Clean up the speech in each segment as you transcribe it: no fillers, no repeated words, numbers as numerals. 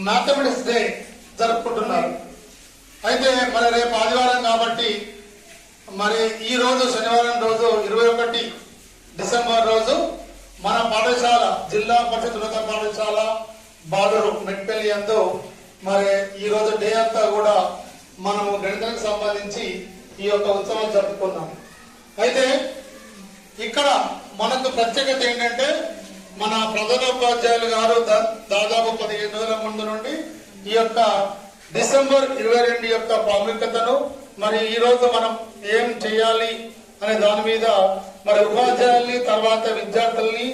Mathematics day జరుపుకుంటున్నారు. అయితే మరి రేపు ఆదివారం కాబట్టి మరి ఈ రోజు శనివారం రోజు 21 డిసెంబర్ రోజు మన పాఠశాల జిల్లా పరిషత్ ఉన్నత పాఠశాల బాలూరు మెట్పల్లి యందు మరి ఈ రోజు డే అంతా కూడా మనము గణితానికి సంబంధించి ఈ యొక్క ఉత్సవం జరుపుకున్నాం. అయితే ఇక్కడ మనకు ప్రత్యేకత ఏంటంటే మన ప్రధానోపాధ్యాయులు గారు దాదాపు 15 రోజుల ముందు నుండి ఈ యొక్క డిసెంబర్ 22 యొక్క ప్రాముఖ్యతను మరి ఈ రోజు మనం ఏం చేయాలి అనే దాని మీద మరి ఉపాధ్యాయుల్ని తర్వాత విద్యార్థుల్ని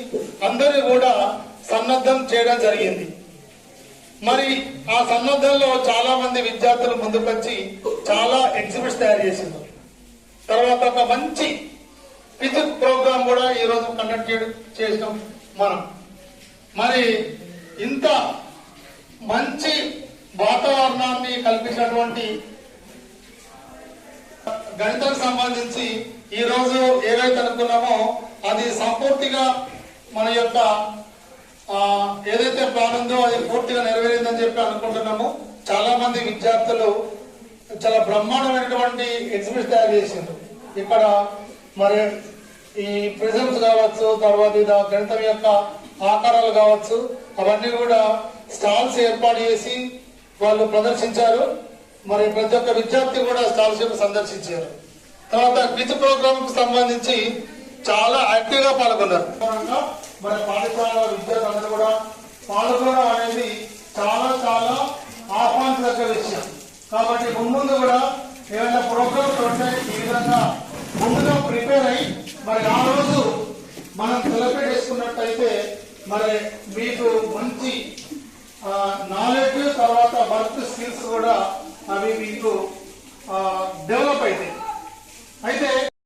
అందరినీ కూడా సన్నద్ధం చేయడం జరిగింది. మరి ఆ సన్నద్ధంలో చాలా మంది విద్యార్థులు ముందుకొచ్చి చాలా ఎగ్జిబిట్స్ తయారు చేసింది. తర్వాత ఒక మంచి క్విజ్ ప్రోగ్రామ్ కూడా ఈ రోజు కండక్ట్ చేసినాం మనం. మరి ఇంత మంచి వాతావరణాన్ని కల్పించినటువంటి గణితానికి సంబంధించి ఈ రోజు ఏవైతే అనుకున్నామో అది సంపూర్తిగా మన యొక్క ఏదైతే ప్లాన్ ఉందో అది పూర్తిగా నెరవేరిందని చెప్పి అనుకుంటున్నాము. చాలా మంది విద్యార్థులు చాలా బ్రహ్మాండమైనటువంటి ఎగ్జిబిషన్ తయారు చేసిండ్రు. ఇక్కడ మరి ఈ ప్రిజమ్స్ కావచ్చు, తర్వాత గణితం యొక్క ఆకారాలు కావచ్చు, అవన్నీ కూడా స్టాల్స్ ఏర్పాటు చేసి వాళ్ళు ప్రదర్శించారు. మరి ప్రతి ఒక్క విద్యార్థి కూడా స్టాల్స్ సందర్శించారు. తర్వాత క్విజ్ ప్రోగ్రామ్ కు సంబంధించి చాలా యాక్టివ్ గా పాల్గొన్నారు. మరి పాఠశాల విద్యార్థులందరూ కూడా పాల్గొనడం అనేది చాలా చాలా ఆహ్వానించదగ్గ విషయం. కాబట్టి ముందు కూడా ఏమైనా ప్రోగ్రామ్స్ ఉంటే ఈ విధంగా ముందుగా ప్రిపేర్ అయ్యి మరి ఆ రోజు మనం సెలబ్రేట్ చేసుకున్నట్టయితే మరి మీకు మంచి నాలెడ్జ్ తర్వాత వర్క్ స్కిల్స్ కూడా అవి మీకు డెవలప్